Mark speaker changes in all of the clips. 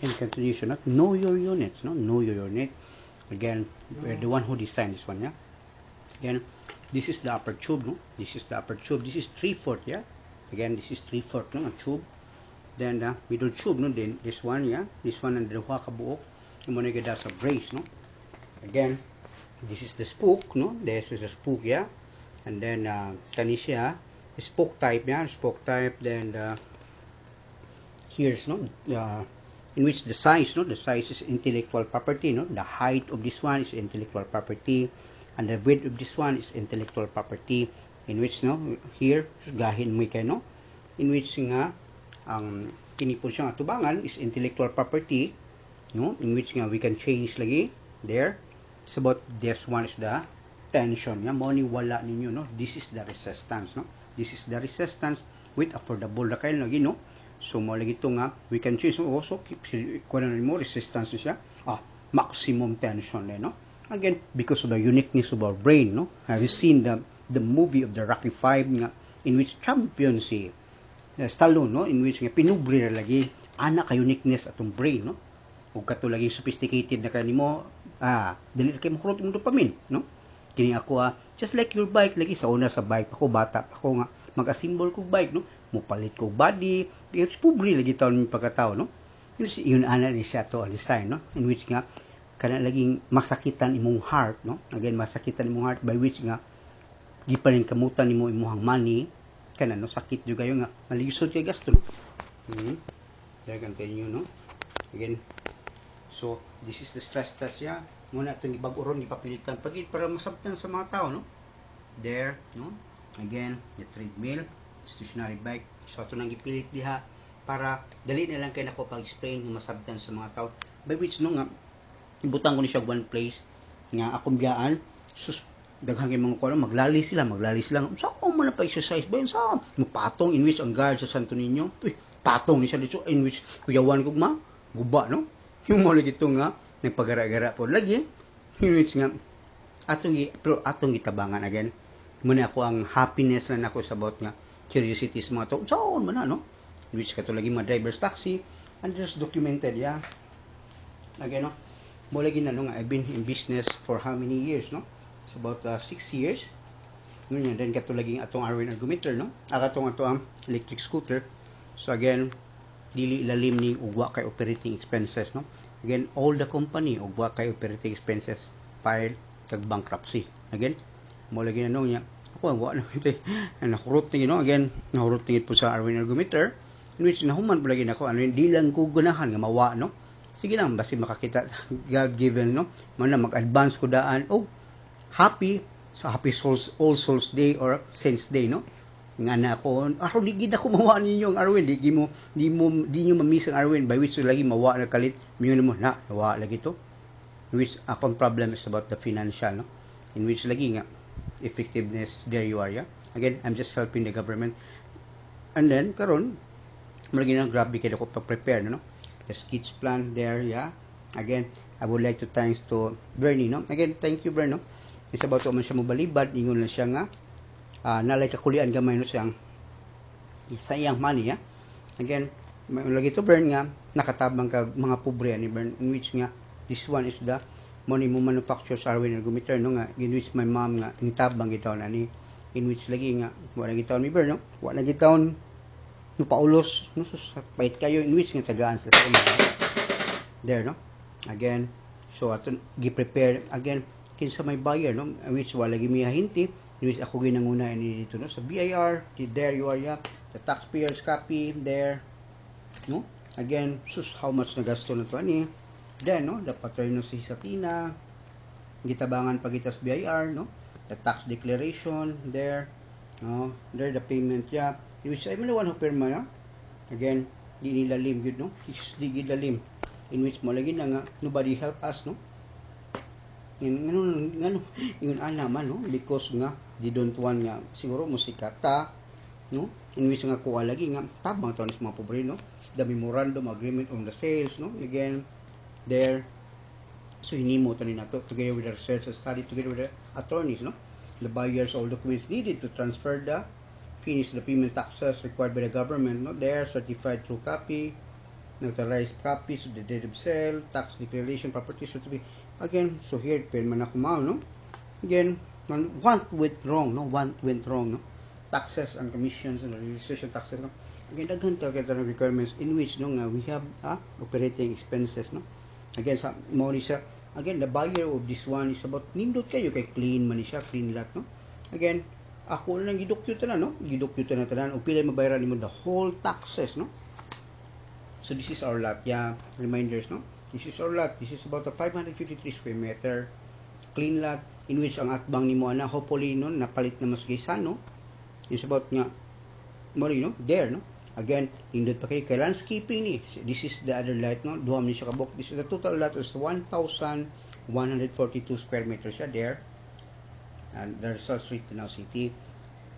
Speaker 1: in continuation, no? Know your units, no? Know your unit. Again, we're the one who designed this one, yeah? Again, this is the upper tube, no? This is the upper tube. This is 3/4, yeah? Again, this is 3/4, no? A tube. Then the middle tube, no? Then this one, yeah? This one and the duha ka buok. Yung muna gada sa brace, no? Again, this is the spook, no? This is the spook, yeah? And then, kani siya, spoke type, yeah? Spoke type. Then, here's, no? In which the size, no? The size is intellectual property, no? The height of this one is intellectual property. And the width of this one is intellectual property. In which, no? Here, gahin mo kayo, no? In which nga, ang kinipon siya nga tubangan is intellectual property, no? In which nga we can change lagi there. So about this one is the tension, nga mo ni wala ninyo, no? This is the resistance, no? This is the resistance with affordable na kayo lagi, no? So mo lagi ito nga we can change also kuno mo resistance siya maximum tension, no? Again, because of the uniqueness of our brain, no? Have you seen the movie of the Rocky 5 nga in which champion si Stallone, no? In which nga pinubri lagi ana ka uniqueness atong brain, no? Ug kato lagi sophisticated na kanimo dili kay mo kurot imong dopamine, no? Kini ako just like your bike lagi sa una sa bike ako bata ako nga mag-assemble kog bike, no? Mupalit kog body, pubri lagi taon yung pagkatao, no? Yun ana ni siya to design, no? In which nga kana laging masakitan imong heart, no? Again, masakitan imong heart by which nga gipanin kamutan nimo imong money kana no sakit jud kayo nga malisod kay gasto, no? There continue, no? Again, so this is the stress test, yeah? Muna itong ibag-uron, ipapilitan pagit para masabtan sa mga tao, no? There, no? Again, the treadmill, stationary bike. So ito nang gipilit diha para dali na lang kayo nako pag-explain yung masabtan sa mga tao. By which, no nga, ibutang ko ni siya one place nga akong biyaan, sus, daghang yung mga kuno, maglali sila. Saan ko man na pa-exercise ba yun? Saan? Patong, in which ang guard sa Santo Niño, patong ni siya dito, in which kuyawan ko guba, no? Yung mo lagi ito nga, nagpagara-gara po lagi, in which nga, atong gitabangan again. Muna ako ang happiness na nako sa about nga, curiosity sa mga to, saan man na, no? In which kato lagi mga driver's taxi, and there's documented, yeah? Again, no? Mo lagi na, no? I've been in business for how many years, no? It's about 6 years. Ngayon, then kato lagi atong Arwin ergometer, no? Atong ang electric scooter. So again, dili ilalim ni ugwa kay operating expenses, no? Again, all the company ugwa kay operating expenses file kag bankruptcy. Again, mo lagi na nung niya. Ako wa na ito. Nakurot ni, no? Again, nakurot ni po sa Arwin ergometer, in which nahuman po lagi nako di lang ko gunahan nga mawa, no? Sige lang basi makakita God given, no? Man mag-advance ko daan. Happy, so happy souls, All Souls Day or Saints Day, no? Nga na ako, di gid ako mawa ninyo ang Arwin, di nyo mamiss ang Arwin, by which lagi mawa na kalit, miyo mo na, nawa lagi to. In which akong problem is about the financial, no? In which lagi nga, effectiveness, there you are, yeah? Again, I'm just helping the government. And then, karon, malagi na grabe kayo ko pa-prepare, no? The skits plan there, yeah? Again, I would like to thanks to Bernie, no? Again, thank you, Bernie, no? It's about to man siya mobalibad, ingon lang siya nga, nalay kakulian gamay no siyang isayang money, yeah? Again, lagi to Bern nga, nakatabang ka mga pobre ni Bern, in which nga, this one is the money mo manufacture sa Arwin ergometer, no? Nga, in which my mom nga, tingtabang gitaw na ni, in which lagi nga, wala gitaw ni Bern, no? Wala gitaw no paulos, no? So, pait kayo, in which nga tagaan sa there, no? Again, so ato gi-prepare again kinsa may buyer, no? Which wala gimiya hinti, in which ako ginanguna ini dito, no? Sa BIR, there you are, yeah. The taxpayers copy there, no? Again, sus how much nagasto na to ani? Then, no, the paterno si Satina, gitabangan pagitas BIR, no? The tax declaration there, no? There the payment, yeah. In which I'm the one who pirma, no? Again, di nilalim yun, no? Di gilalim. In which mo lagi na nga, nobody help us, no? Yun naman, no? Because nga, they don't want nga, siguro musikata, no? In which nga kuha lagi nga, tabang ito sa mga pobre, no? The memorandum agreement on the sales, no? Again, there, so hinimo ito na ito, together with the research study, together with the attorneys, no? The buyers, all documents needed to transfer the, finish the payment taxes required by the government, no? There, certified true copy, notarized copies of the deed of sale, tax declaration, property certificate. Again, so here, pwede man ako mao, no? Again, what went wrong, no? What went wrong, no? Taxes and commissions and registration taxes, no? Again, daghan talaga ng requirements in which, no, nga, we have operating expenses, no? Again, sa mo ni siya, again, the buyer of this one is about, nindot kayo, kay clean man ni siya, clean lot, no? Again, ako na lang gidokyutan na, no? Gidokyutan na tanan, o pila mabayaran nimo the whole taxes, no? So this is our lot. Yeah, reminders, no? This is our lot. This is about a 553 square meter clean lot in which ang atbang nimo ana hopefully no napalit na mas gaysa, no? It's about nga mo no there, no? Again, indot pa kay landscaping ni. This is the other lot, no? Duha man siya kabok. This is the total lot is 1,142 square meters siya there. And there's a street Tanaw City.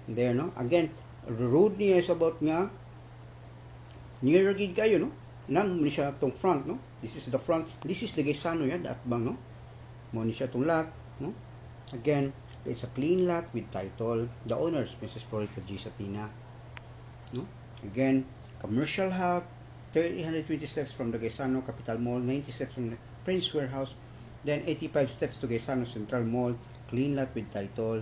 Speaker 1: There, no? Again, road niya is about nga near gid kayo, no? Nang ni siya tong front, no? This is the front. This is the Gaisano yan, the atbang, no? Mo ni siya tong lot, no? Again, it's a clean lot with title. The owners, Mrs. Florita G. Satina, no? Again, commercial hub, 320 steps from the Gaisano Capital Mall, 90 steps from the Prince Warehouse, then 85 steps to Gaisano Central Mall, clean lot with title.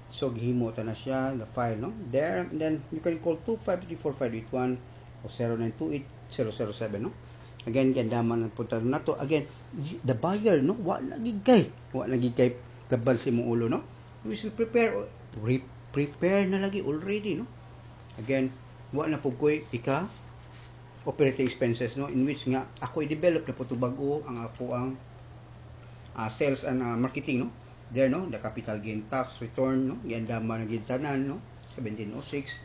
Speaker 1: So gihimo ta na siya the file, no? There, and then you can call 2534581 o 0928-007, no? Again, gandaman ang punta na to. Again, the buyer, no? Wa nagigay kabal si mong ulo, no? We should prepare na lagi already, no? Again, wa na pugkoy ika operating expenses, no? In which nga ako i-develop na po ito bago ang ako ang sales and marketing, no? There, no? The capital gain tax return, no? Gandaman ang gintanan, no? 1706.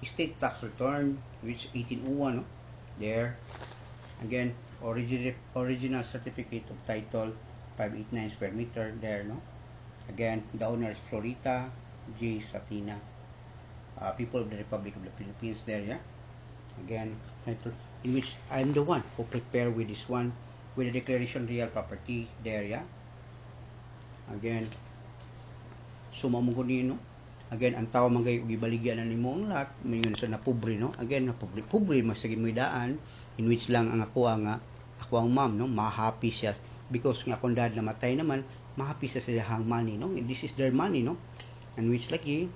Speaker 1: State tax return, which 1801, no? There. Again, original certificate of title, 589 square meter, there, no? Again, the owner is Florita J. Satina, people of the Republic of the Philippines, there, yeah? Again, title, in which I'm the one who prepare with this one, with the declaration real property, there, yeah? Again, sumamo ko no? Again, ang tao man kayo gibaligyan na nimo ang lot, mayon sa napobre, no? Again, napobre masagi mo daan in which lang ang ako ang mom, no? Ma-happy siya because nga kung dad namatay naman, ma-happy siya sa hang money, no? And this is their money, no? And which lagi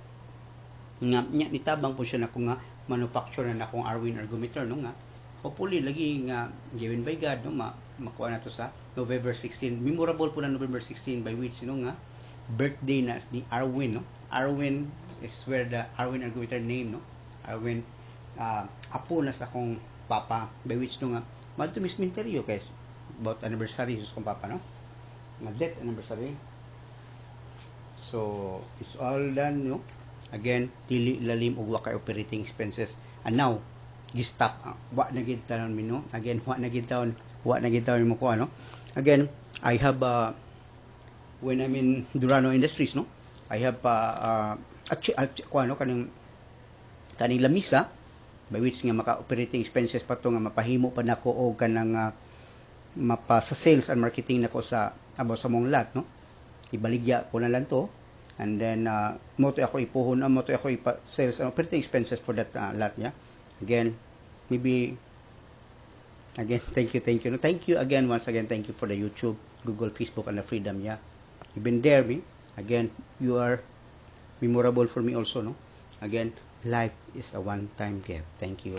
Speaker 1: nga nitabang po siya na kung nga manufacture na akong Arwin ergometer, no? Nga hopefully lagi nga given by God, no? Makuha na to sa November 16. Memorable po na November 16 by which, no, nga birthday na ni Arwin, no? Arwin is where the Arwin ergometer name, no? Arwin, apo na sa akong papa, by which, no, nga madto misminteryo guys about anniversary sa akong papa, no? Nga death anniversary. So it's all done, no? Again, dili lalim og wa kay operating expenses. And now gi-stop, wa na gid tanon mi, no? Again, wa na gid taon mo ko, ano? Again, I have when I'm in Durano Industries, no? I have kaning lamisa by which nga maka-operating expenses pa to nga mapahimo pa nako og kanang mapa sa sales and marketing nako sa about sa mong lot, no? Ibaligya ko na lang to and then mo to ako ipuhon mo to ako sales and operating expenses for that lot, yeah. Again, maybe again, thank you, no? Thank you again, once again, thank you for the YouTube, Google, Facebook, and the Freedom, yeah. You've been there, me. Again, you are memorable for me also, no? Again, life is a one-time gift. Thank you.